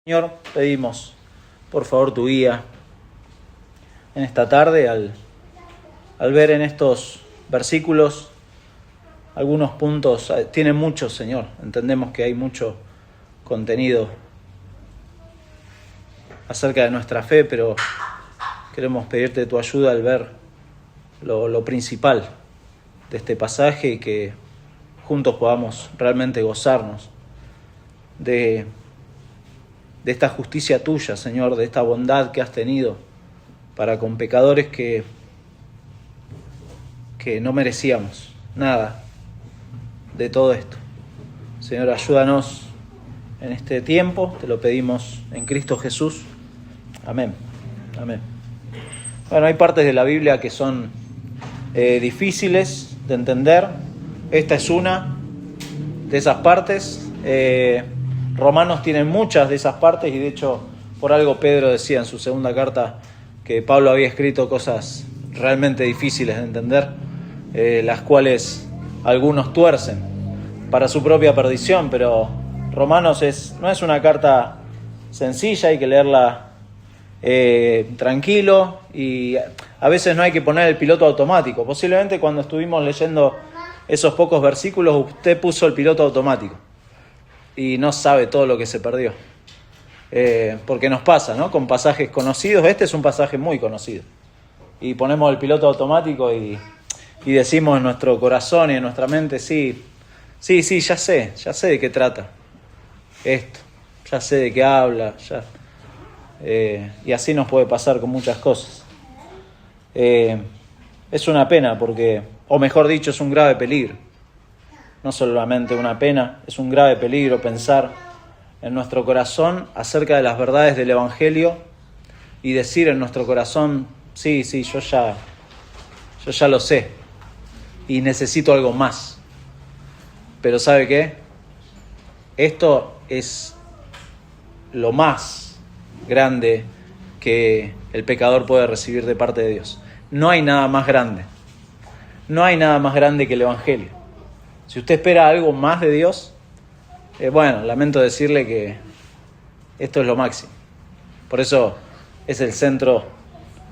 Señor, pedimos por favor tu guía en esta tarde al ver en estos versículos algunos puntos. Tiene muchos, Señor, entendemos que hay mucho contenido acerca de nuestra fe, pero queremos pedirte tu ayuda al ver lo principal de este pasaje y que juntos podamos realmente gozarnos de esta justicia tuya, Señor, de esta bondad que has tenido para con pecadores que no merecíamos nada de todo esto. Señor, ayúdanos en este tiempo, te lo pedimos en Cristo Jesús. Amén. Amén. Bueno, hay partes de la Biblia que son difíciles de entender. Esta es una de esas partes. Romanos tiene muchas de esas partes y de hecho por algo Pedro decía en su segunda carta que Pablo había escrito cosas realmente difíciles de entender, las cuales algunos tuercen para su propia perdición, pero Romanos no es una carta sencilla, hay que leerla tranquilo y a veces no hay que poner el piloto automático. Posiblemente cuando estuvimos leyendo esos pocos versículos usted puso el piloto automático y no sabe todo lo que se perdió. Porque nos pasa, ¿no? Con pasajes conocidos. Este es un pasaje muy conocido. Y ponemos el piloto automático y decimos en nuestro corazón y en nuestra mente, sí, ya sé de qué trata esto. Ya sé de qué habla. Y así nos puede pasar con muchas cosas. Es una pena porque, o mejor dicho, es un grave peligro. No solamente una pena, es un grave peligro pensar en nuestro corazón acerca de las verdades del Evangelio y decir en nuestro corazón, sí, yo ya lo sé y necesito algo más. Pero ¿sabe qué? Esto es lo más grande que el pecador puede recibir de parte de Dios. No hay nada más grande. No hay nada más grande que el Evangelio. Si usted espera algo más de Dios, bueno, lamento decirle que esto es lo máximo. Por eso es el centro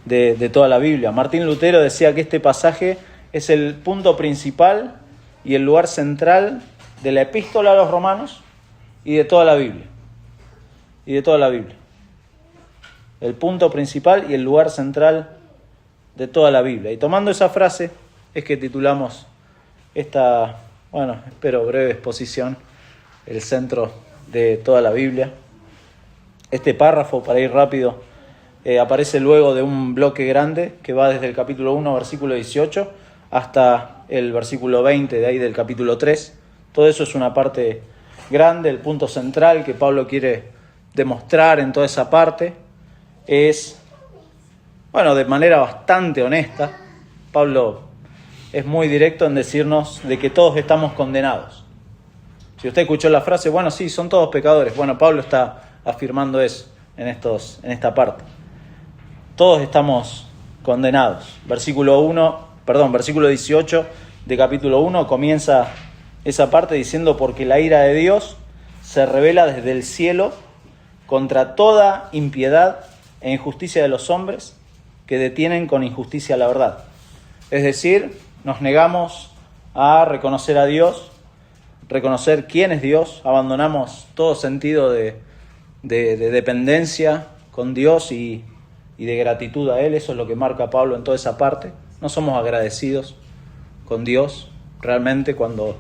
de toda la Biblia. Martín Lutero decía que este pasaje es el punto principal y el lugar central de la epístola a los romanos y de toda la Biblia. El punto principal y el lugar central de toda la Biblia. Y tomando esa frase es que titulamos esta, espero breve exposición, el centro de toda la Biblia. Este párrafo, para ir rápido, aparece luego de un bloque grande que va desde el capítulo 1, versículo 18, hasta el versículo 20, de ahí del capítulo 3. Todo eso es una parte grande. El punto central que Pablo quiere demostrar en toda esa parte es, de manera bastante honesta, Pablo es muy directo en decirnos de que todos estamos condenados. Si usted escuchó la frase, sí, son todos pecadores. Pablo está afirmando eso en esta parte. Todos estamos condenados. Versículo 18 de capítulo 1 comienza esa parte diciendo: porque la ira de Dios se revela desde el cielo contra toda impiedad e injusticia de los hombres que detienen con injusticia la verdad. Es decir, nos negamos a reconocer a Dios, reconocer quién es Dios, abandonamos todo sentido de dependencia con Dios y de gratitud a Él. Eso es lo que marca Pablo en toda esa parte. No somos agradecidos con Dios realmente cuando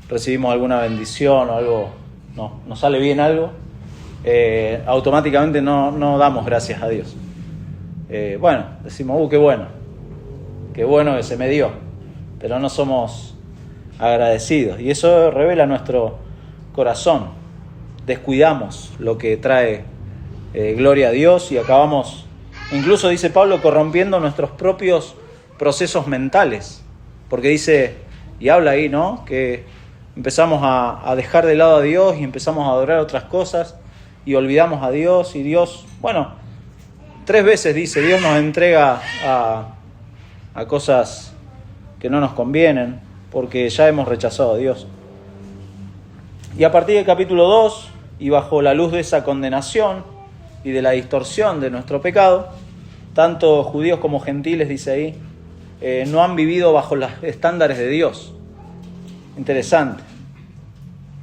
recibimos alguna bendición o algo, nos sale bien algo, automáticamente no damos gracias a Dios. Decimos, qué bueno que se me dio, pero no somos agradecidos y eso revela nuestro corazón. Descuidamos lo que trae gloria a Dios y acabamos, incluso dice Pablo, corrompiendo nuestros propios procesos mentales, porque dice y habla ahí, ¿no?, que empezamos a dejar de lado a Dios y empezamos a adorar otras cosas y olvidamos a Dios. Y Dios, 3 veces dice, Dios nos entrega a cosas que no nos convienen porque ya hemos rechazado a Dios. Y a partir del capítulo 2 y bajo la luz de esa condenación y de la distorsión de nuestro pecado, tanto judíos como gentiles, dice ahí, no han vivido bajo los estándares de Dios. Interesante.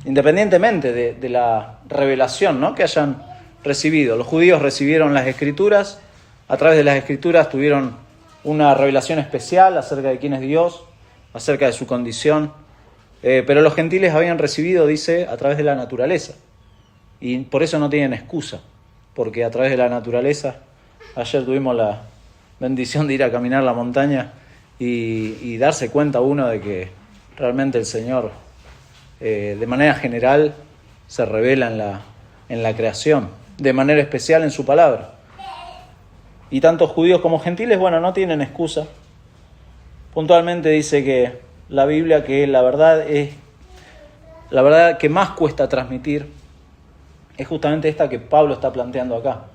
Independientemente de la revelación, ¿no?, que hayan recibido. Los judíos recibieron las Escrituras, a través de las Escrituras tuvieron una revelación especial acerca de quién es Dios, acerca de su condición, pero los gentiles habían recibido, dice, a través de la naturaleza. Y por eso no tienen excusa, porque a través de la naturaleza, ayer tuvimos la bendición de ir a caminar la montaña y darse cuenta uno de que realmente el Señor, de manera general, se revela en la creación, de manera especial en su palabra. Y tanto judíos como gentiles, no tienen excusa. Puntualmente dice que la Biblia, que la verdad que más cuesta transmitir, es justamente esta que Pablo está planteando acá,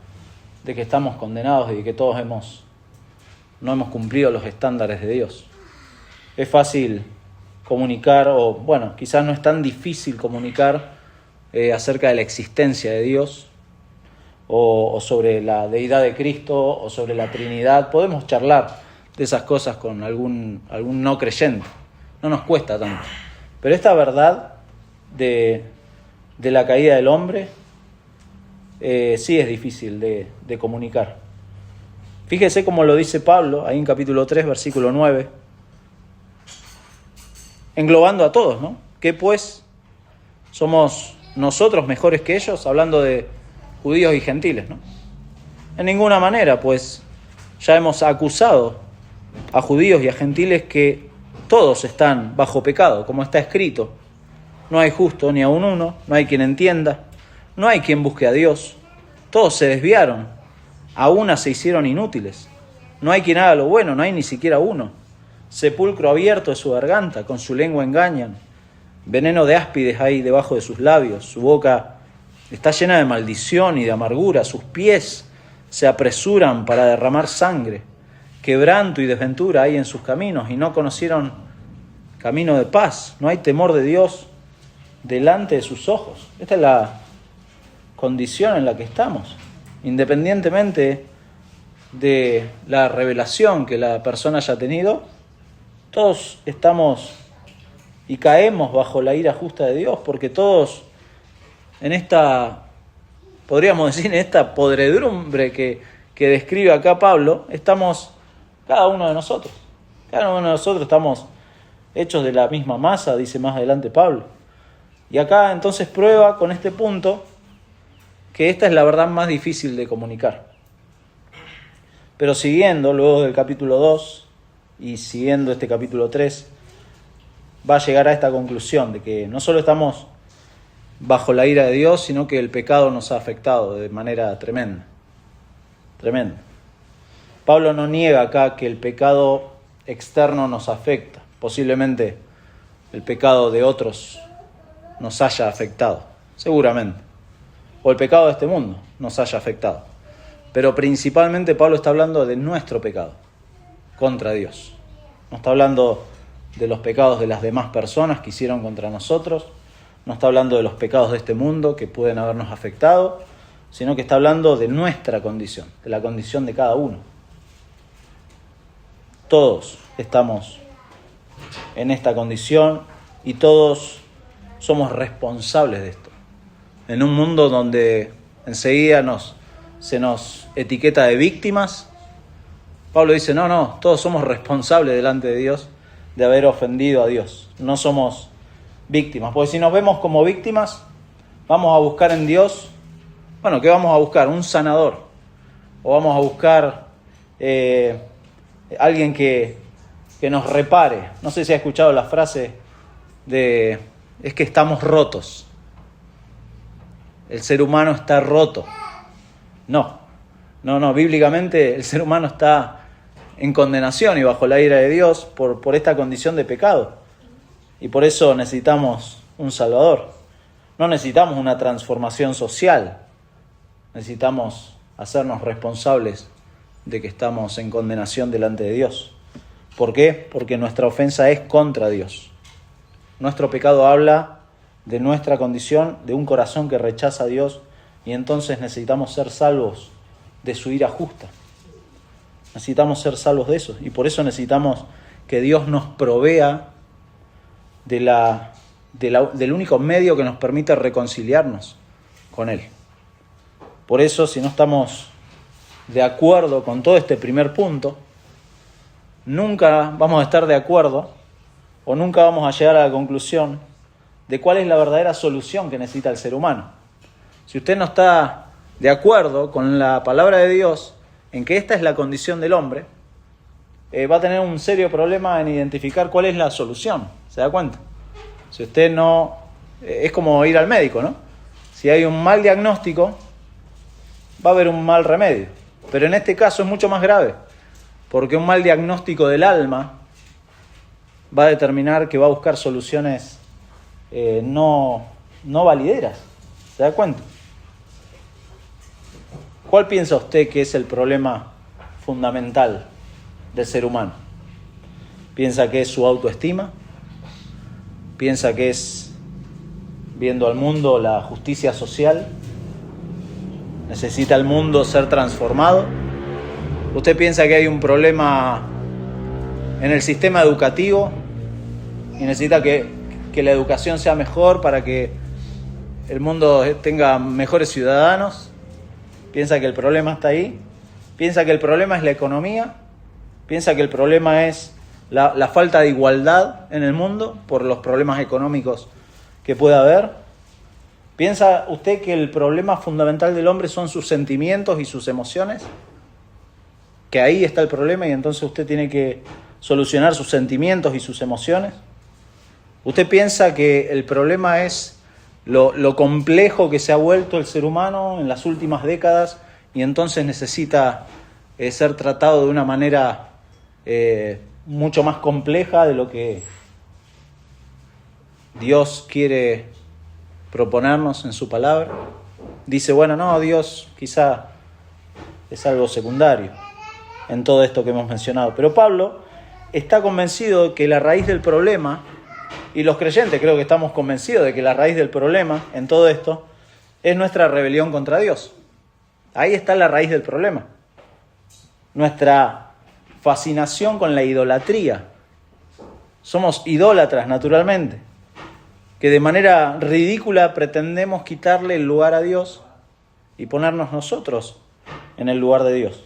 de que estamos condenados y de que todos no hemos cumplido los estándares de Dios. Es fácil comunicar, quizás no es tan difícil comunicar acerca de la existencia de Dios, o sobre la deidad de Cristo, o sobre la Trinidad. Podemos charlar de esas cosas con algún no creyente. No nos cuesta tanto. Pero esta verdad de la caída del hombre sí es difícil de comunicar. Fíjese cómo lo dice Pablo, ahí en capítulo 3, versículo 9, englobando a todos, ¿no? ¿Qué pues? ¿Somos nosotros mejores que ellos? Hablando de judíos y gentiles, ¿no? En ninguna manera, pues ya hemos acusado a judíos y a gentiles que todos están bajo pecado, como está escrito. No hay justo ni aun uno, no hay quien entienda, no hay quien busque a Dios. Todos se desviaron, a una se hicieron inútiles. No hay quien haga lo bueno, no hay ni siquiera uno. Sepulcro abierto es su garganta, con su lengua engañan. Veneno de áspides hay debajo de sus labios, su boca está llena de maldición y de amargura, sus pies se apresuran para derramar sangre. Quebranto y desventura hay en sus caminos y no conocieron camino de paz. No hay temor de Dios delante de sus ojos. Esta es la condición en la que estamos, independientemente de la revelación que la persona haya tenido. Todos estamos y caemos bajo la ira justa de Dios, porque todos en esta, podríamos decir, en esta podredumbre que describe acá Pablo, estamos cada uno de nosotros. Cada uno de nosotros estamos hechos de la misma masa, dice más adelante Pablo. Y acá entonces prueba con este punto que esta es la verdad más difícil de comunicar. Pero siguiendo, luego del capítulo 2 y siguiendo este capítulo 3, va a llegar a esta conclusión de que no solo estamos bajo la ira de Dios, sino que el pecado nos ha afectado de manera tremenda. Tremenda. Pablo no niega acá que el pecado externo nos afecta. Posiblemente el pecado de otros nos haya afectado, seguramente. O el pecado de este mundo nos haya afectado. Pero principalmente Pablo está hablando de nuestro pecado contra Dios. No está hablando de los pecados de las demás personas que hicieron contra nosotros. No está hablando de los pecados de este mundo que pueden habernos afectado, sino que está hablando de nuestra condición, de la condición de cada uno. Todos estamos en esta condición y todos somos responsables de esto. En un mundo donde enseguida se nos etiqueta de víctimas, Pablo dice, no, todos somos responsables delante de Dios de haber ofendido a Dios. No somos víctimas, porque si nos vemos como víctimas, vamos a buscar en Dios, ¿qué vamos a buscar? Un sanador, o vamos a buscar alguien que nos repare. No sé si ha escuchado la frase es que estamos rotos. El ser humano está roto. No, bíblicamente el ser humano está en condenación y bajo la ira de Dios por esta condición de pecado. Y por eso necesitamos un Salvador. No necesitamos una transformación social. Necesitamos hacernos responsables de que estamos en condenación delante de Dios. ¿Por qué? Porque nuestra ofensa es contra Dios. Nuestro pecado habla de nuestra condición, de un corazón que rechaza a Dios, y entonces necesitamos ser salvos de su ira justa. Necesitamos ser salvos de eso, y por eso necesitamos que Dios nos provea del único medio que nos permite reconciliarnos con Él. Por eso, si no estamos de acuerdo con todo este primer punto, nunca vamos a estar de acuerdo o nunca vamos a llegar a la conclusión de cuál es la verdadera solución que necesita el ser humano. Si usted no está de acuerdo con la palabra de Dios en que esta es la condición del hombre, va a tener un serio problema en identificar cuál es la solución. ¿Se da cuenta? Si usted no... es como ir al médico, ¿no? Si hay un mal diagnóstico, va a haber un mal remedio. Pero en este caso es mucho más grave, porque un mal diagnóstico del alma va a determinar que va a buscar soluciones no valideras. ¿Se da cuenta? ¿Cuál piensa usted que es el problema fundamental del ser humano? ¿Piensa que es su autoestima? ¿Piensa que es, viendo al mundo, la justicia social? ¿Necesita el mundo ser transformado? ¿Usted piensa que hay un problema en el sistema educativo y necesita que la educación sea mejor para que el mundo tenga mejores ciudadanos? ¿Piensa que el problema está ahí? ¿Piensa que el problema es la economía? ¿Piensa que el problema es la falta de igualdad en el mundo por los problemas económicos que pueda haber? ¿Piensa usted que el problema fundamental del hombre son sus sentimientos y sus emociones? Que ahí está el problema y entonces usted tiene que solucionar sus sentimientos y sus emociones. ¿Usted piensa que el problema es lo complejo que se ha vuelto el ser humano en las últimas décadas y entonces necesita ser tratado de una manera mucho más compleja de lo que Dios quiere proponernos en su palabra? Dice, bueno, no, Dios quizá es algo secundario en todo esto que hemos mencionado. Pero Pablo está convencido de que la raíz del problema, y los creyentes creo que estamos convencidos de que la raíz del problema en todo esto es nuestra rebelión contra Dios. Ahí está la raíz del problema. Nuestra fascinación con la idolatría. Somos idólatras naturalmente, que de manera ridícula pretendemos quitarle el lugar a Dios y ponernos nosotros en el lugar de Dios.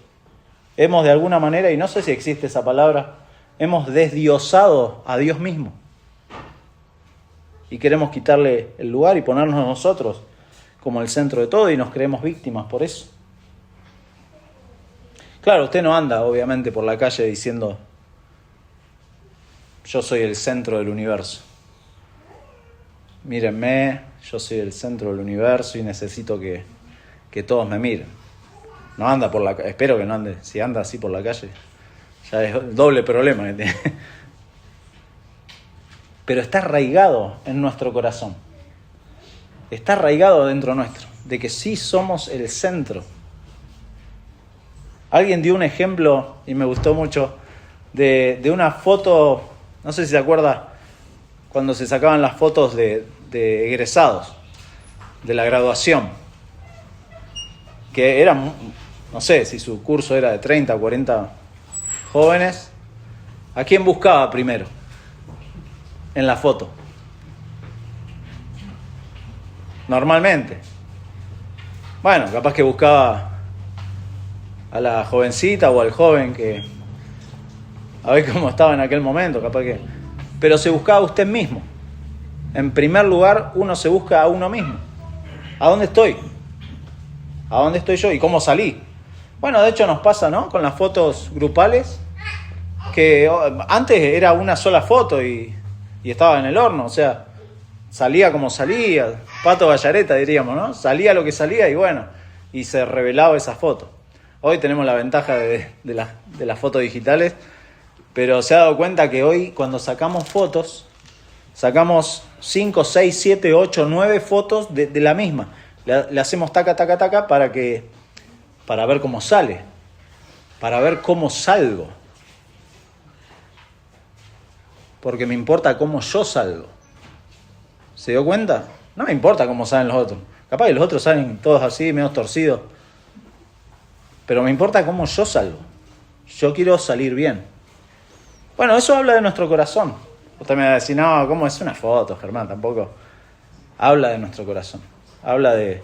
Hemos de alguna manera, y no sé si existe esa palabra, hemos desdiosado a Dios mismo. Y queremos quitarle el lugar y ponernos nosotros como el centro de todo y nos creemos víctimas por eso. Claro, usted no anda obviamente por la calle diciendo yo soy el centro del universo. Mírenme, yo soy el centro del universo y necesito que todos me miren. No anda por la calle, espero que no ande. Si anda así por la calle, ya es el doble problema que tiene. Pero está arraigado en nuestro corazón. Está arraigado dentro nuestro, de que sí somos el centro. Alguien dio un ejemplo, y me gustó mucho, de una foto, no sé si se acuerda, cuando se sacaban las fotos de egresados, de la graduación, que eran, no sé si su curso era de 30 o 40 jóvenes. ¿A quién buscaba primero en la foto? Normalmente. Bueno, capaz que buscaba a la jovencita o al joven que a ver cómo estaba en aquel momento, capaz que... Pero se buscaba a usted mismo. En primer lugar, uno se busca a uno mismo. ¿A dónde estoy? ¿A dónde estoy yo? ¿Y cómo salí? Bueno, de hecho nos pasa, ¿no? Con las fotos grupales, que antes era una sola foto y estaba en el horno, o sea, salía como salía, Pato Gallareta diríamos, ¿no? Salía lo que salía y bueno, y se revelaba esa foto. Hoy tenemos la ventaja de las fotos digitales, pero se ha dado cuenta que hoy cuando sacamos fotos, sacamos 5, 6, 7, 8, 9 fotos de la misma. Le hacemos taca, taca, taca para ver cómo sale, para ver cómo salgo. Porque me importa cómo yo salgo. ¿Se dio cuenta? No me importa cómo salen los otros. Capaz que los otros salen todos así, medio torcidos. Pero me importa cómo yo salgo. Yo quiero salir bien. Bueno, eso habla de nuestro corazón. Usted me va a decir, no, ¿cómo es una foto, Germán? Tampoco. Habla de nuestro corazón. Habla de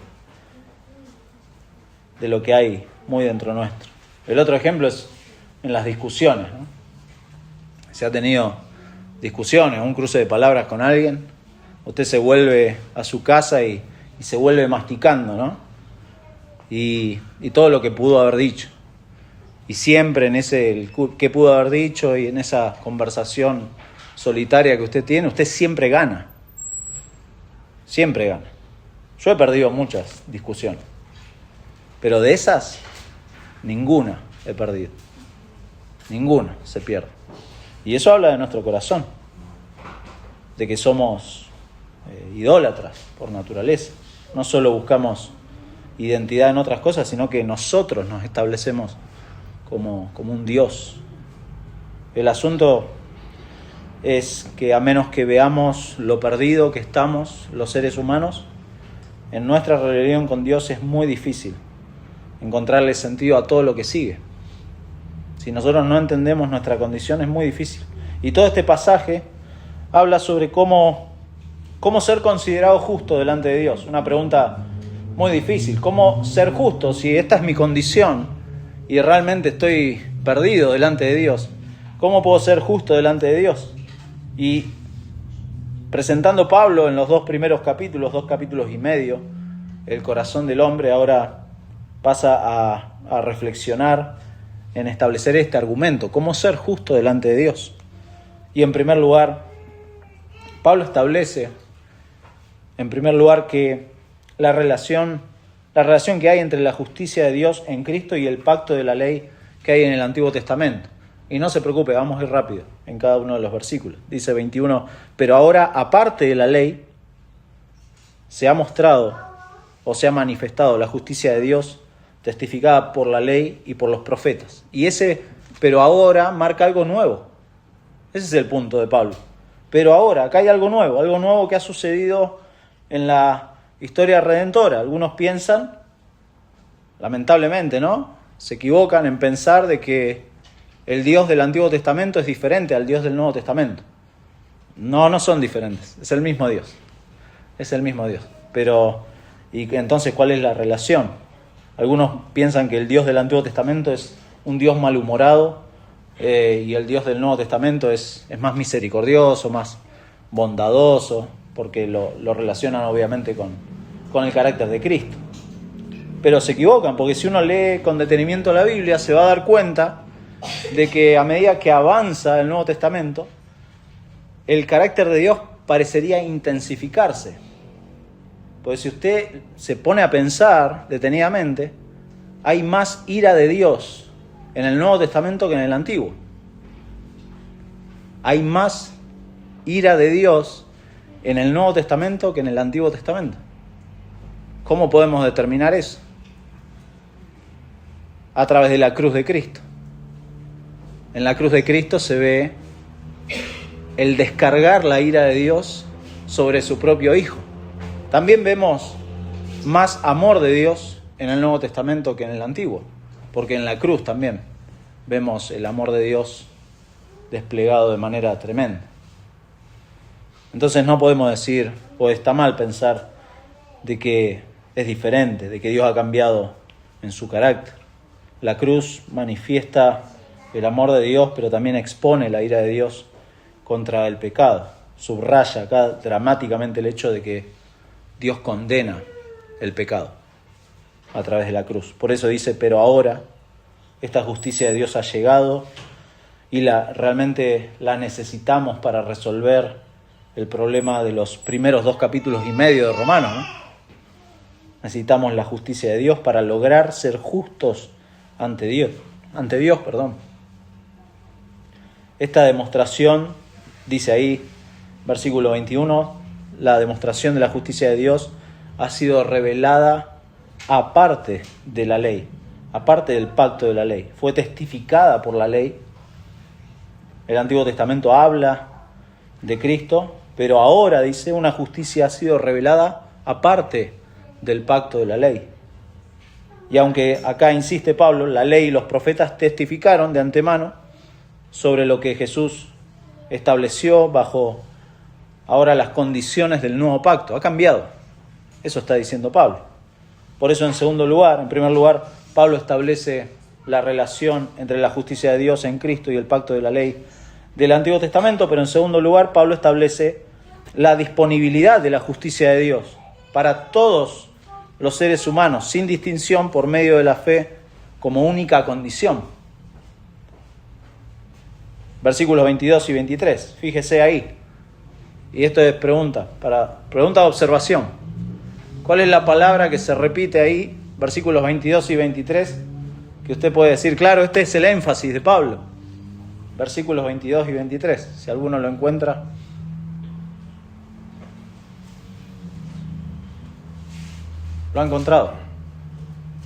lo que hay muy dentro nuestro. El otro ejemplo es en las discusiones, ¿no? Si ha tenido discusiones, un cruce de palabras con alguien, usted se vuelve a su casa y se vuelve masticando, ¿no? Y todo lo que pudo haber dicho. Y siempre en ese que pudo haber dicho y en esa conversación solitaria que usted tiene, usted siempre gana. Siempre gana. Yo he perdido muchas discusiones. Pero de esas, ninguna he perdido. Ninguna se pierde. Y eso habla de nuestro corazón. De que somos idólatras por naturaleza. No solo buscamos identidad en otras cosas, sino que nosotros nos establecemos como un Dios. El asunto es que a menos que veamos lo perdido que estamos los seres humanos, en nuestra relación con Dios es muy difícil encontrarle sentido a todo lo que sigue. Si nosotros no entendemos nuestra condición es muy difícil. Y todo este pasaje habla sobre cómo ser considerado justo delante de Dios. Una pregunta muy difícil. ¿Cómo ser justo si esta es mi condición y realmente estoy perdido delante de Dios? ¿Cómo puedo ser justo delante de Dios? Y presentando Pablo en los 2 primeros capítulos, 2 capítulos y medio, el corazón del hombre, ahora pasa a reflexionar en establecer este argumento, cómo ser justo delante de Dios. Y en primer lugar, Pablo establece, en primer lugar, que la relación que hay entre la justicia de Dios en Cristo y el pacto de la ley que hay en el Antiguo Testamento. Y no se preocupe, vamos a ir rápido en cada uno de los versículos. Dice 21, pero ahora, aparte de la ley, se ha mostrado o se ha manifestado la justicia de Dios testificada por la ley y por los profetas. Y ese pero ahora marca algo nuevo. Ese es el punto de Pablo. Pero ahora, acá hay algo nuevo que ha sucedido en la historia redentora. Algunos piensan, lamentablemente, ¿no? Se equivocan en pensar de que el Dios del Antiguo Testamento es diferente al Dios del Nuevo Testamento. No son diferentes. Es el mismo Dios. Es el mismo Dios. Pero, ¿y entonces cuál es la relación? Algunos piensan que el Dios del Antiguo Testamento es un Dios malhumorado y el Dios del Nuevo Testamento es más misericordioso, más bondadoso, porque lo relacionan obviamente con el carácter de Cristo. Pero se equivocan, porque si uno lee con detenimiento la Biblia se va a dar cuenta de que a medida que avanza el Nuevo Testamento, el carácter de Dios parecería intensificarse. Porque si usted se pone a pensar detenidamente, hay más ira de Dios en el Nuevo Testamento que en el Antiguo. Hay más ira de Dios en el Nuevo Testamento que en el Antiguo Testamento. ¿Cómo podemos determinar eso? A través de la cruz de Cristo. En la cruz de Cristo se ve el descargar la ira de Dios sobre su propio Hijo. También vemos más amor de Dios en el Nuevo Testamento que en el Antiguo, porque en la cruz también vemos el amor de Dios desplegado de manera tremenda. Entonces no podemos decir, o está mal pensar, de que es diferente, de que Dios ha cambiado en su carácter. La cruz manifiesta el amor de Dios, pero también expone la ira de Dios contra el pecado. Subraya acá dramáticamente el hecho de que Dios condena el pecado a través de la cruz. Por eso dice, pero ahora esta justicia de Dios ha llegado y realmente la necesitamos para resolver el problema de los primeros 2 capítulos y medio de Romanos, ¿no? Necesitamos la justicia de Dios para lograr ser justos ante Dios. Esta demostración, dice ahí, versículo 21, la demostración de la justicia de Dios ha sido revelada aparte de la ley, aparte del pacto de la ley. Fue testificada por la ley. El Antiguo Testamento habla de Cristo, Pero ahora, dice, una justicia ha sido revelada aparte del pacto de la ley. Y aunque acá insiste Pablo, la ley y los profetas testificaron de antemano sobre lo que Jesús estableció bajo ahora las condiciones del nuevo pacto. Ha cambiado. Eso está diciendo Pablo. Por eso, en primer lugar, Pablo establece la relación entre la justicia de Dios en Cristo y el pacto de la ley del Antiguo Testamento, pero en segundo lugar, Pablo establece la disponibilidad de la justicia de Dios para todos los seres humanos, sin distinción, por medio de la fe como única condición. Versículos 22 y 23, fíjese ahí. Y esto es pregunta de observación. ¿Cuál es la palabra que se repite ahí, versículos 22 y 23, que usted puede decir, claro, este es el énfasis de Pablo? Versículos 22 y 23, si alguno lo encuentra. ¿Lo ha encontrado?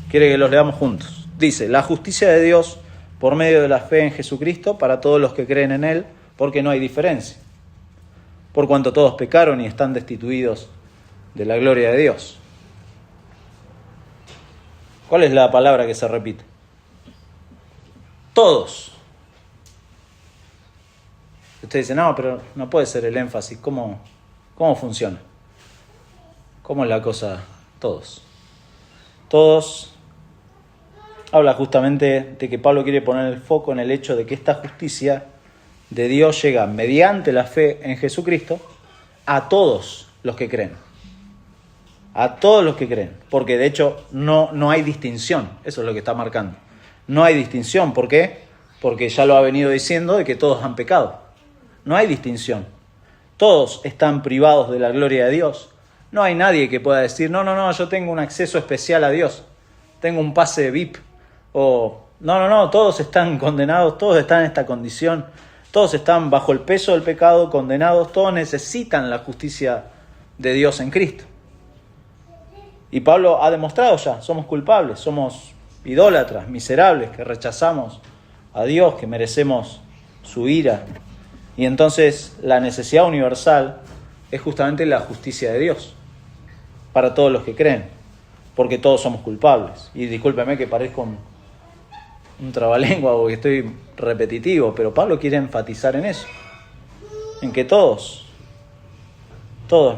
Quiere que los leamos juntos. Dice, la justicia de Dios por medio de la fe en Jesucristo para todos los que creen en Él, porque no hay diferencia. Por cuanto todos pecaron y están destituidos de la gloria de Dios. ¿Cuál es la palabra que se repite? Todos. Usted dice, no, pero no puede ser el énfasis. ¿Cómo funciona? ¿Cómo es la cosa? Todos. Todos habla justamente de que Pablo quiere poner el foco en el hecho de que esta justicia de Dios llega mediante la fe en Jesucristo a todos los que creen. A todos los que creen. Porque de hecho no hay distinción. Eso es lo que está marcando. No hay distinción. ¿Por qué? Porque ya lo ha venido diciendo de que todos han pecado. No hay distinción. Todos están privados de la gloria de Dios. No hay nadie que pueda decir, no, yo tengo un acceso especial a Dios. Tengo un pase VIP. O, no, todos están condenados, todos están en esta condición. Todos están bajo el peso del pecado, condenados. Todos necesitan la justicia de Dios en Cristo. Y Pablo ha demostrado ya, somos culpables, somos idólatras, miserables, que rechazamos a Dios, que merecemos su ira. Y entonces la necesidad universal es justamente la justicia de Dios para todos los que creen, porque todos somos culpables. Y discúlpeme que parezco un trabalengua o que estoy repetitivo, pero Pablo quiere enfatizar en eso, en que todos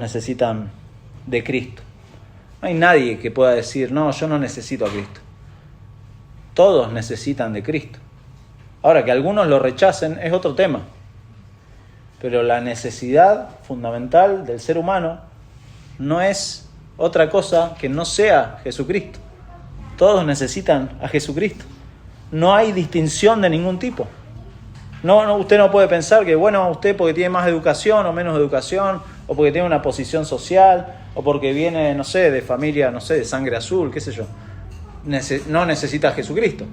necesitan de Cristo. No hay nadie que pueda decir, no, yo no necesito a Cristo. Todos necesitan de Cristo. Ahora, que algunos lo rechacen es otro tema. Pero la necesidad fundamental del ser humano no es otra cosa que no sea Jesucristo. Todos necesitan a Jesucristo. No hay distinción de ningún tipo. No, usted no puede pensar que, bueno, usted porque tiene más educación o menos educación, o porque tiene una posición social, o porque viene, no sé, de familia, no sé, de sangre azul, qué sé yo. No necesita a Jesucristo.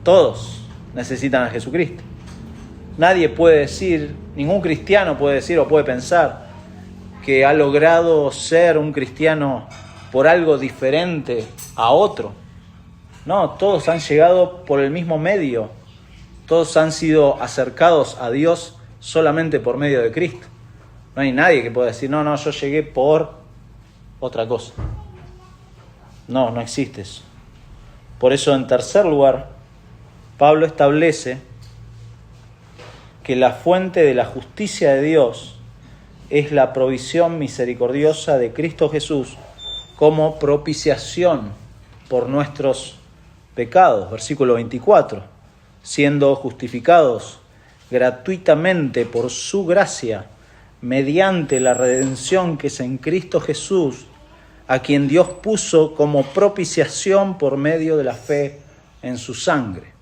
Todos necesitan a Jesucristo. Nadie puede decir, ningún cristiano puede decir o puede pensar que ha logrado ser un cristiano por algo diferente a otro. No, todos han llegado por el mismo medio. Todos han sido acercados a Dios solamente por medio de Cristo. No hay nadie que pueda decir, no, yo llegué por otra cosa. No existe eso. Por eso, en tercer lugar, Pablo establece que la fuente de la justicia de Dios es la provisión misericordiosa de Cristo Jesús como propiciación por nuestros pecados. Versículo 24. Siendo justificados gratuitamente por su gracia, mediante la redención que es en Cristo Jesús, a quien Dios puso como propiciación por medio de la fe en su sangre.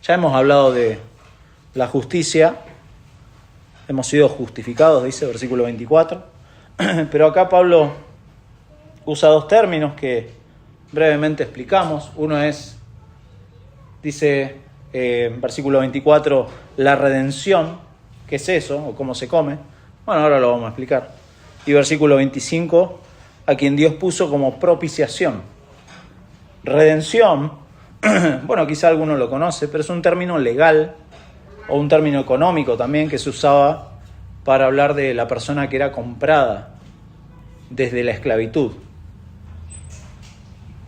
Ya hemos hablado de la justicia, hemos sido justificados, dice versículo 24, pero acá Pablo usa dos términos que brevemente explicamos. Uno es, dice versículo 24, la redención, ¿qué es eso? O cómo se come. Bueno, ahora lo vamos a explicar. Y versículo 25, a quien Dios puso como propiciación. Redención, bueno, quizá alguno lo conoce, pero es un término legal o un término económico también que se usaba para hablar de la persona que era comprada desde la esclavitud.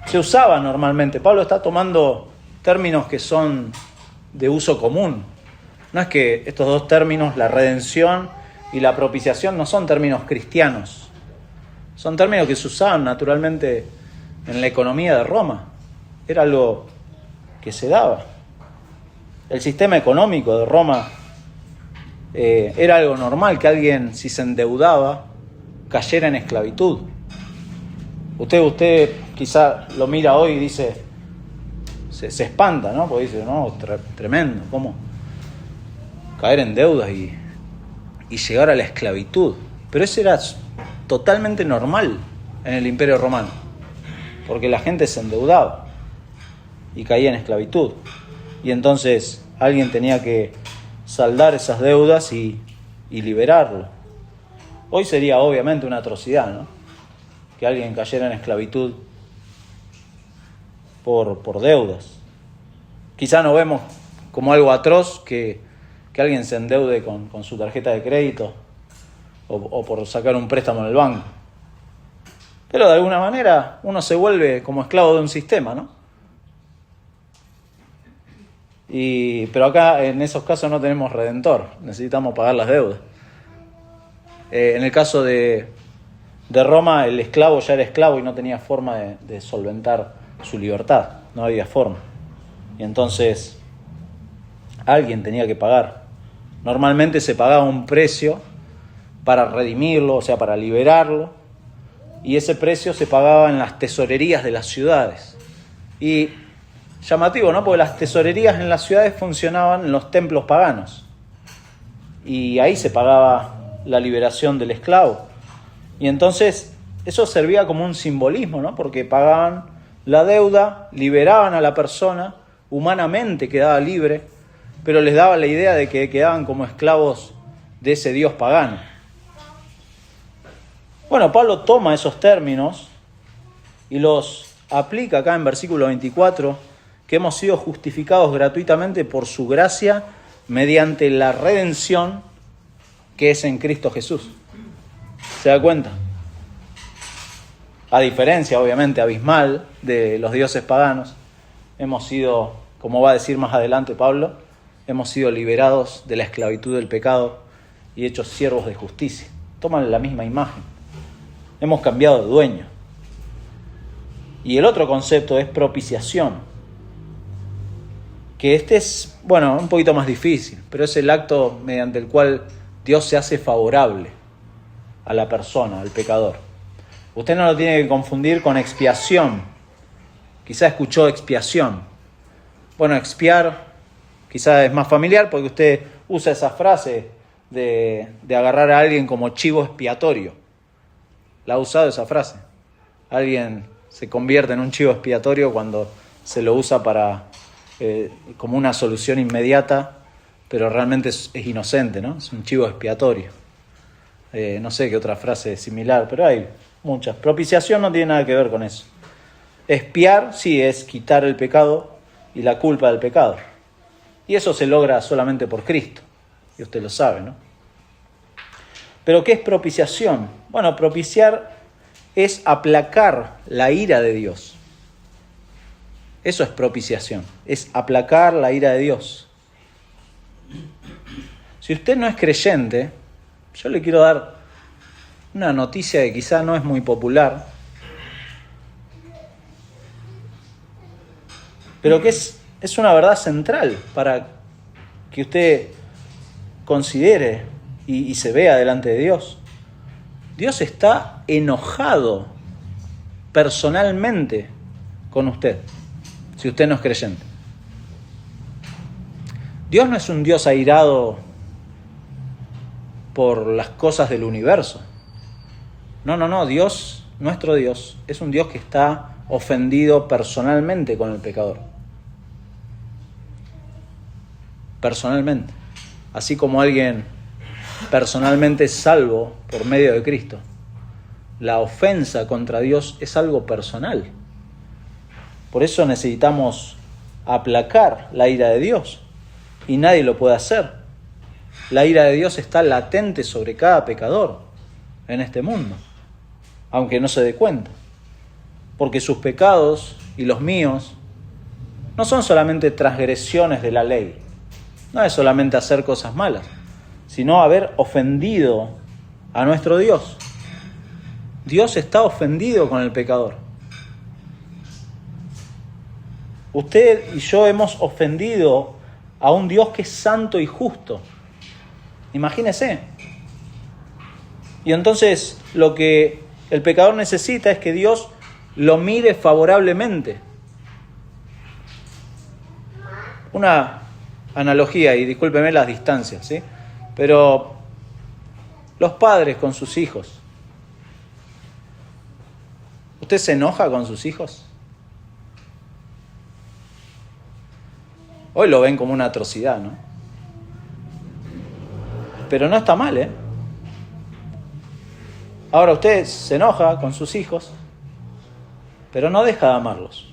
Se usaba normalmente. Pablo está tomando términos que son de uso común. No es que estos dos términos, la redención y la propiciación, no son términos cristianos. Son términos que se usaban naturalmente en la economía de Roma. Era algo que se daba. El sistema económico de Roma era algo normal, que alguien, si se endeudaba, cayera en esclavitud. Usted quizá lo mira hoy y dice, se espanta, ¿no? Porque dice, no, tremendo, ¿cómo caer en deudas y llegar a la esclavitud? Pero eso era totalmente normal en el Imperio Romano, porque la gente se endeudaba y caía en esclavitud. Y entonces alguien tenía que saldar esas deudas y liberarlo. Hoy sería obviamente una atrocidad, ¿no? Que alguien cayera en esclavitud por deudas. Quizá no vemos como algo atroz que alguien se endeude con su tarjeta de crédito o por sacar un préstamo en el banco. Pero de alguna manera uno se vuelve como esclavo de un sistema, ¿no? Pero acá en esos casos no tenemos redentor, necesitamos pagar las deudas. En el caso de Roma, el esclavo ya era esclavo y no tenía forma de solventar su libertad, no había forma. Y entonces alguien tenía que pagar. Normalmente se pagaba un precio para redimirlo, o sea, para liberarlo, y ese precio se pagaba en las tesorerías de las ciudades. Y llamativo, ¿no? Porque las tesorerías en las ciudades funcionaban en los templos paganos. Y ahí se pagaba la liberación del esclavo. Y entonces eso servía como un simbolismo, ¿no? Porque pagaban la deuda, liberaban a la persona, humanamente quedaba libre, pero les daba la idea de que quedaban como esclavos de ese dios pagano. Bueno, Pablo toma esos términos y los aplica acá en versículo 24, que hemos sido justificados gratuitamente por su gracia mediante la redención que es en Cristo Jesús. ¿Se da cuenta? A diferencia, obviamente, abismal de los dioses paganos, hemos sido, como va a decir más adelante Pablo, hemos sido liberados de la esclavitud del pecado y hechos siervos de justicia. Toman la misma imagen. Hemos cambiado de dueño. Y el otro concepto es propiciación, que este es, bueno, un poquito más difícil, pero es el acto mediante el cual Dios se hace favorable a la persona, al pecador. Usted no lo tiene que confundir con expiación. Quizá escuchó expiación. Bueno, expiar quizá es más familiar porque usted usa esa frase de agarrar a alguien como chivo expiatorio. ¿La ha usado esa frase? Alguien se convierte en un chivo expiatorio cuando se lo usa para como una solución inmediata, pero realmente es inocente, ¿no? Es un chivo expiatorio. No sé qué otra frase similar, pero hay muchas. Propiciación no tiene nada que ver con eso. Expiar, sí, es quitar el pecado y la culpa del pecado. Y eso se logra solamente por Cristo. Y usted lo sabe, ¿no? Pero ¿qué es propiciación? Bueno, propiciar es aplacar la ira de Dios. Eso es propiciación, es aplacar la ira de Dios. Si usted no es creyente, yo le quiero dar una noticia que quizá no es muy popular, pero que es una verdad central para que usted considere y se vea delante de Dios. Dios está enojado personalmente con usted, si usted no es creyente. Dios no es un Dios airado por las cosas del universo. No, Dios, nuestro Dios, es un Dios que está ofendido personalmente con el pecador. Personalmente. Así como alguien personalmente es salvo por medio de Cristo, la ofensa contra Dios es algo personal. Por eso necesitamos aplacar la ira de Dios y nadie lo puede hacer. la ira de Dios está latente sobre cada pecador en este mundo, aunque no se dé cuenta. Porque sus pecados y los míos no son solamente transgresiones de la ley, no es solamente hacer cosas malas, sino haber ofendido a nuestro Dios. Dios está ofendido con el pecador. Usted y yo hemos ofendido a un Dios que es santo y justo. Imagínese. Y entonces lo que el pecador necesita es que Dios lo mire favorablemente. Una analogía, y discúlpeme las distancias, ¿sí? Pero los padres con sus hijos. ¿Usted se enoja con sus hijos? Hoy lo ven como una atrocidad, ¿no? Pero no está mal, ¿eh? Ahora usted se enoja con sus hijos, pero no deja de amarlos.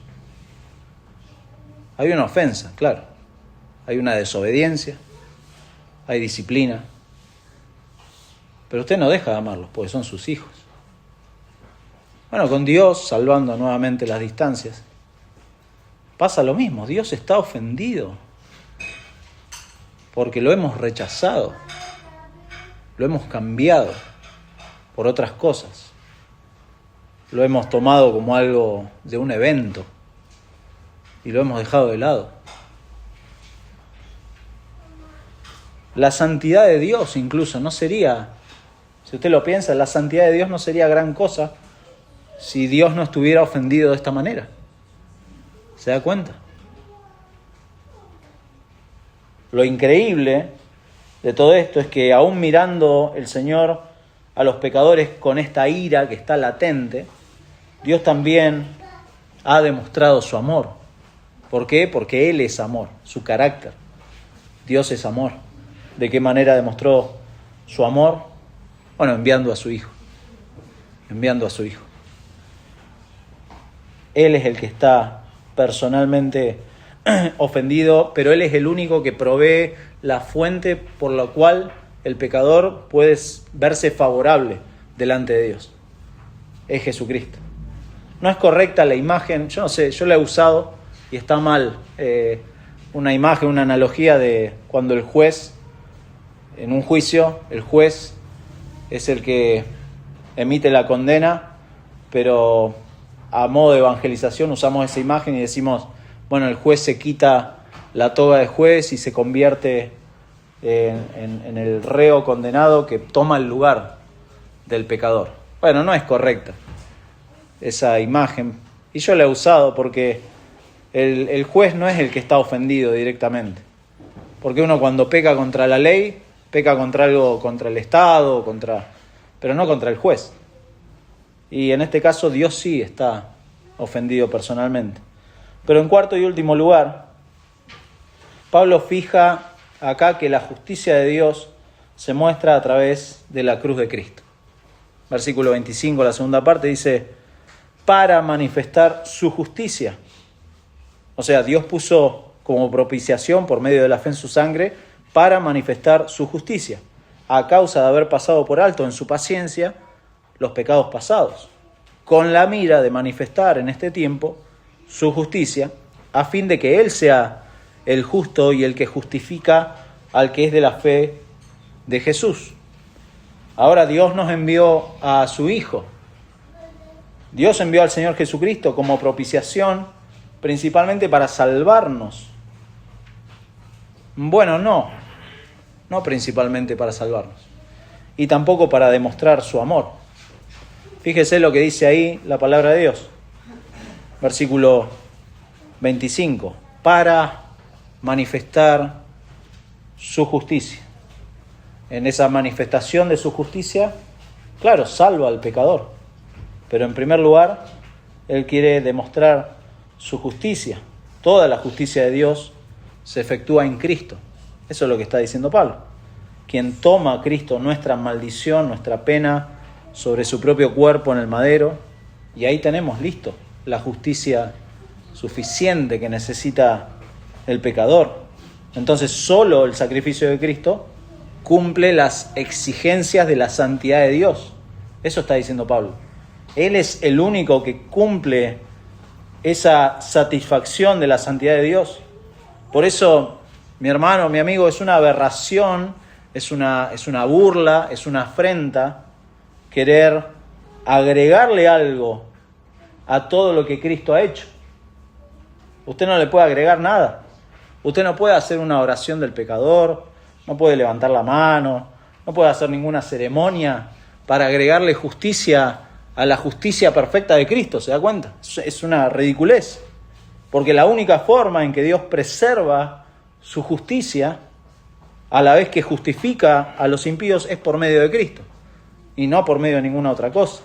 Hay una ofensa, claro. Hay una desobediencia, hay disciplina. Pero usted no deja de amarlos porque son sus hijos. Bueno, con Dios, salvando nuevamente las distancias, pasa lo mismo. Dios está ofendido porque lo hemos rechazado, lo hemos cambiado por otras cosas, lo hemos tomado como algo de un evento y lo hemos dejado de lado. La santidad de Dios incluso no sería, si usted lo piensa, la santidad de Dios no sería gran cosa si Dios no estuviera ofendido de esta manera. ¿Se da cuenta? Lo increíble de todo esto es que aún mirando el Señor a los pecadores con esta ira que está latente, Dios también ha demostrado su amor. ¿Por qué? Porque Él es amor, su carácter. Dios es amor. ¿De qué manera demostró su amor? Bueno, enviando a su Hijo. Enviando a su Hijo. Él es el que está personalmente ofendido, pero Él es el único que provee la fuente por la cual el pecador puede verse favorable delante de Dios. Es Jesucristo. No es correcta la imagen, yo no sé, yo la he usado y está mal, una imagen, una analogía de cuando el juez, en un juicio, el juez es el que emite la condena, pero a modo de evangelización usamos esa imagen y decimos, bueno, el juez se quita la toga de juez y se convierte en el reo condenado que toma el lugar del pecador. Bueno, no es correcta esa imagen, y yo la he usado porque el juez no es el que está ofendido directamente, porque uno cuando peca contra la ley, peca contra algo, contra el Estado, pero no contra el juez. Y en este caso Dios sí está ofendido personalmente. Pero en cuarto y último lugar, Pablo fija acá que la justicia de Dios se muestra a través de la cruz de Cristo. Versículo 25, la segunda parte, dice, para manifestar su justicia. O sea, Dios puso como propiciación por medio de la fe en su sangre para manifestar su justicia, a causa de haber pasado por alto en su paciencia los pecados pasados, con la mira de manifestar en este tiempo su justicia, a fin de que Él sea el justo y el que justifica al que es de la fe de Jesús. Ahora Dios nos envió a su Hijo. Dios envió al Señor Jesucristo como propiciación, principalmente para salvarnos. Bueno, no principalmente para salvarnos, y tampoco para demostrar su amor. Fíjese lo que dice ahí la palabra de Dios. Versículo 25. Para manifestar su justicia. En esa manifestación de su justicia, claro, salva al pecador. Pero en primer lugar, Él quiere demostrar su justicia. Toda la justicia de Dios se efectúa en Cristo. Eso es lo que está diciendo Pablo. Quien toma a Cristo nuestra maldición, nuestra pena, sobre su propio cuerpo en el madero, y ahí tenemos listo la justicia suficiente que necesita el pecador. Entonces solo el sacrificio de Cristo cumple las exigencias de la santidad de Dios. Eso está diciendo Pablo. Él es el único que cumple esa satisfacción de la santidad de Dios. Por eso, mi hermano, mi amigo, es una aberración, es una burla, es una afrenta querer agregarle algo a todo lo que Cristo ha hecho. Usted no le puede agregar nada. Usted no puede hacer una oración del pecador, no puede levantar la mano, no puede hacer ninguna ceremonia para agregarle justicia a la justicia perfecta de Cristo, ¿se da cuenta? Es una ridiculez, porque la única forma en que Dios preserva su justicia, a la vez que justifica a los impíos, es por medio de Cristo, y no por medio de ninguna otra cosa.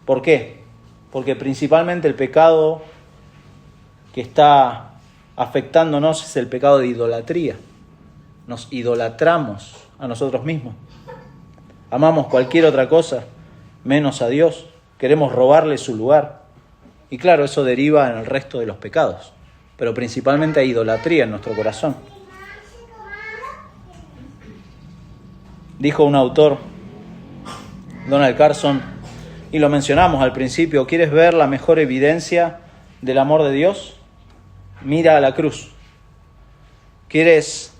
¿Por qué? Porque principalmente el pecado que está afectándonos es el pecado de idolatría. Nos idolatramos a nosotros mismos. Amamos cualquier otra cosa menos a Dios. Queremos robarle su lugar. Y claro, eso deriva en el resto de los pecados. Pero principalmente hay idolatría en nuestro corazón. Dijo un autor, Donald Carson, y lo mencionamos al principio: ¿quieres ver la mejor evidencia del amor de Dios? Mira a la cruz. ¿Quieres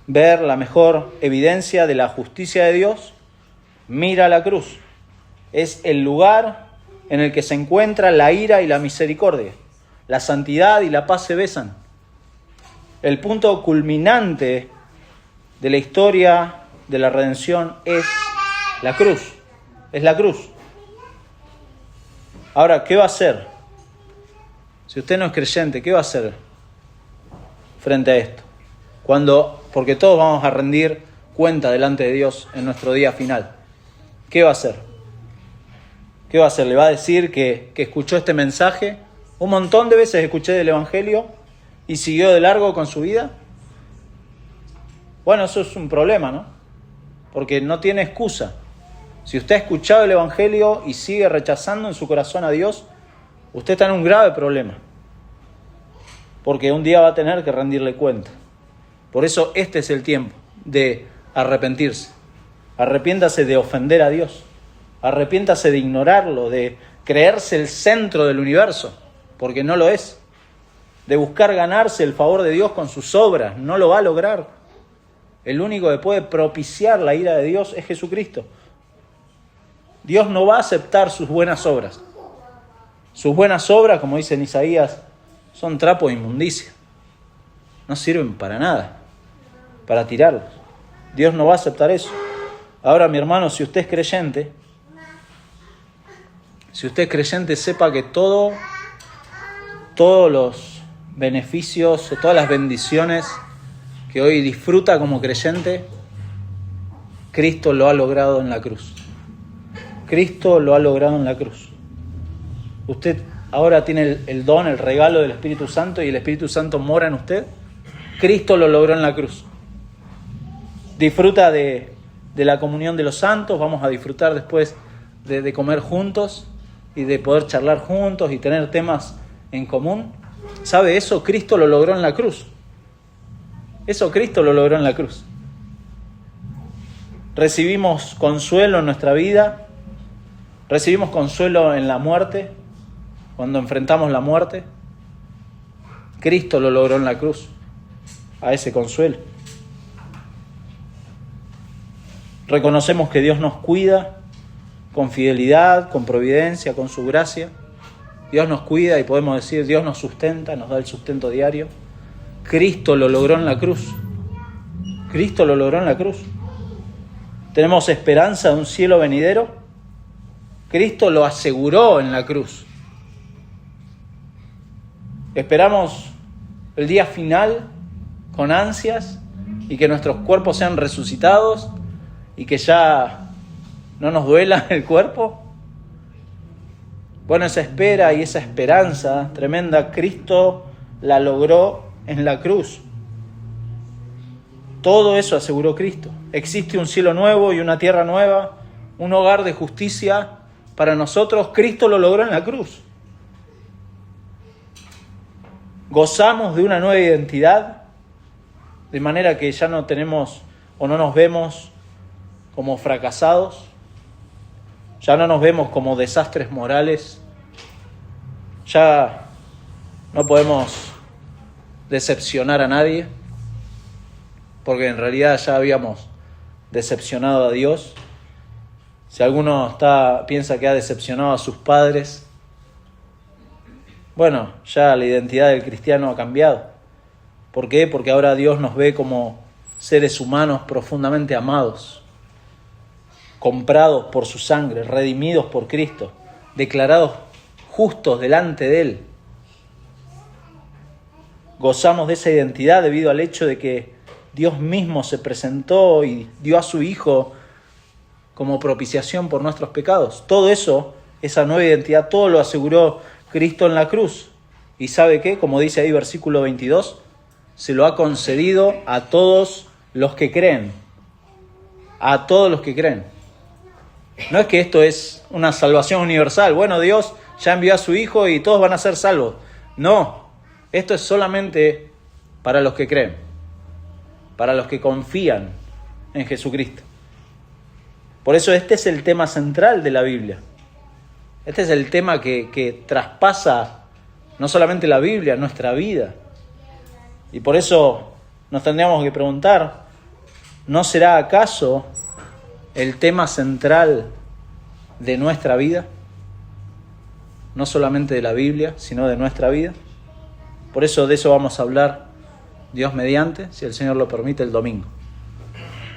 ver la mejor evidencia de la justicia de Dios? Mira a la cruz. Es el lugar en el que se encuentra la ira y la misericordia. La santidad y la paz se besan. El punto culminante de la historia de la redención es la cruz. Es la cruz. Ahora, ¿qué va a hacer? Si usted no es creyente, ¿qué va a hacer frente a esto? Porque todos vamos a rendir cuenta delante de Dios en nuestro día final. ¿Qué va a hacer? ¿Qué va a hacer? ¿Le va a decir que escuchó este mensaje? Un montón de veces escuché del Evangelio y siguió de largo con su vida. Bueno, eso es un problema, ¿no? Porque no tiene excusa. Si usted ha escuchado el Evangelio y sigue rechazando en su corazón a Dios, usted está en un grave problema. Porque un día va a tener que rendirle cuenta. Por eso este es el tiempo de arrepentirse. Arrepiéntase de ofender a Dios. Arrepiéntase de ignorarlo, de creerse el centro del universo, porque no lo es. De buscar ganarse el favor de Dios con sus obras, no lo va a lograr. El único que puede propiciar la ira de Dios es Jesucristo. Dios no va a aceptar sus buenas obras. Sus buenas obras, como dice en Isaías, son trapo de inmundicia. No sirven para nada, para tirarlos. Dios no va a aceptar eso. Ahora, mi hermano, si usted es creyente, sepa que todos los beneficios, todas las bendiciones que hoy disfruta como creyente, Cristo lo ha logrado en la cruz. Cristo lo ha logrado en la cruz. Usted ahora tiene el don, el regalo del Espíritu Santo, y el Espíritu Santo mora en usted. Cristo lo logró en la cruz. Disfruta de la comunión de los santos. Vamos a disfrutar después de comer juntos y de poder charlar juntos y tener temas en común. ¿Sabe eso? Cristo lo logró en la cruz. Eso Cristo lo logró en la cruz. Recibimos consuelo en nuestra vida. Recibimos consuelo en la muerte, cuando enfrentamos la muerte. Cristo lo logró en la cruz, a ese consuelo. Reconocemos que Dios nos cuida con fidelidad, con providencia, con su gracia. Dios nos cuida y podemos decir, Dios nos sustenta, nos da el sustento diario. Cristo lo logró en la cruz. Cristo lo logró en la cruz. Tenemos esperanza de un cielo venidero. Cristo lo aseguró en la cruz. Esperamos el día final con ansias y que nuestros cuerpos sean resucitados y que ya no nos duela el cuerpo. Bueno, esa espera y esa esperanza tremenda, Cristo la logró en la cruz. Todo eso aseguró Cristo. Existe un cielo nuevo y una tierra nueva, un hogar de justicia para nosotros. Cristo lo logró en la cruz. Gozamos de una nueva identidad, de manera que ya no tenemos o no nos vemos como fracasados, ya no nos vemos como desastres morales, ya no podemos decepcionar a nadie, porque en realidad ya habíamos decepcionado a Dios. Si alguno piensa que ha decepcionado a sus padres, bueno, ya la identidad del cristiano ha cambiado. ¿Por qué? Porque ahora Dios nos ve como seres humanos profundamente amados, comprados por su sangre, redimidos por Cristo, declarados justos delante de Él. Gozamos de esa identidad debido al hecho de que Dios mismo se presentó y dio a su Hijo como propiciación por nuestros pecados. Todo eso, esa nueva identidad, todo lo aseguró Cristo en la cruz. ¿Y sabe qué? Como dice ahí versículo 22, se lo ha concedido a todos los que creen. A todos los que creen. No es que esto es una salvación universal. Bueno, Dios ya envió a su Hijo y todos van a ser salvos. No, esto es solamente para los que creen, para los que confían en Jesucristo. Por eso este es el tema central de la Biblia. Este es el tema que traspasa no solamente la Biblia, nuestra vida. Y por eso nos tendríamos que preguntar, ¿no será acaso el tema central de nuestra vida? No solamente de la Biblia, sino de nuestra vida. Por eso de eso vamos a hablar, Dios mediante, si el Señor lo permite, el domingo.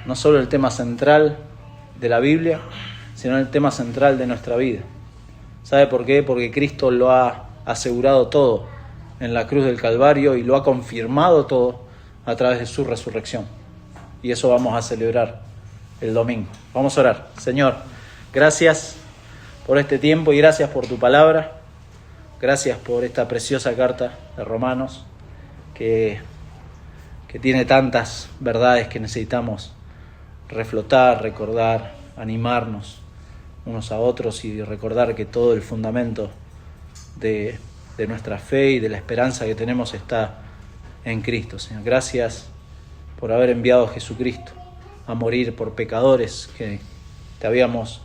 No solo el tema central de la Biblia, sino el tema central de nuestra vida. ¿Sabe por qué? Porque Cristo lo ha asegurado todo en la cruz del Calvario y lo ha confirmado todo a través de su resurrección. Y eso vamos a celebrar el domingo. Vamos a orar. Señor, gracias por este tiempo y gracias por tu palabra. Gracias por esta preciosa carta de Romanos que tiene tantas verdades que necesitamos reflotar, recordar, animarnos unos a otros y recordar que todo el fundamento de nuestra fe y de la esperanza que tenemos está en Cristo. Señor, gracias por haber enviado a Jesucristo a morir por pecadores que te habíamos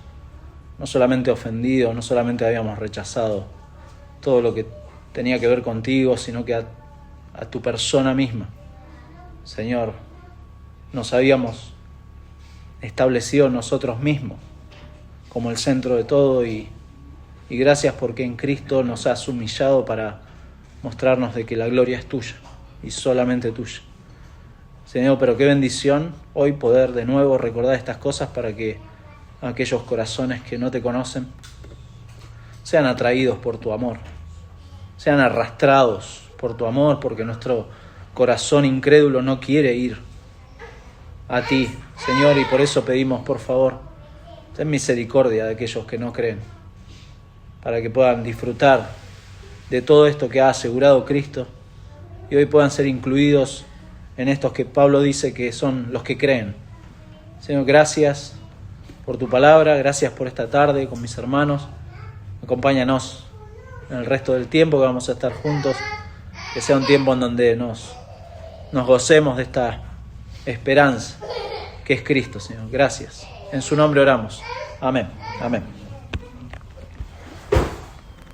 no solamente ofendido, no solamente habíamos rechazado todo lo que tenía que ver contigo, sino que a tu persona misma. Señor, nos habíamos establecido nosotros mismos como el centro de todo y gracias porque en Cristo nos has humillado para mostrarnos de que la gloria es tuya y solamente tuya. Señor, pero qué bendición hoy poder de nuevo recordar estas cosas para que aquellos corazones que no te conocen sean atraídos por tu amor, sean arrastrados por tu amor, porque nuestro corazón incrédulo no quiere ir a ti, Señor, y por eso pedimos, por favor, ten misericordia de aquellos que no creen, para que puedan disfrutar de todo esto que ha asegurado Cristo y hoy puedan ser incluidos en estos que Pablo dice que son los que creen. Señor, gracias por tu palabra, gracias por esta tarde con mis hermanos. Acompáñanos en el resto del tiempo que vamos a estar juntos, que sea un tiempo en donde nos gocemos de esta esperanza que es Cristo, Señor. Gracias. En su nombre oramos. Amén. Amén.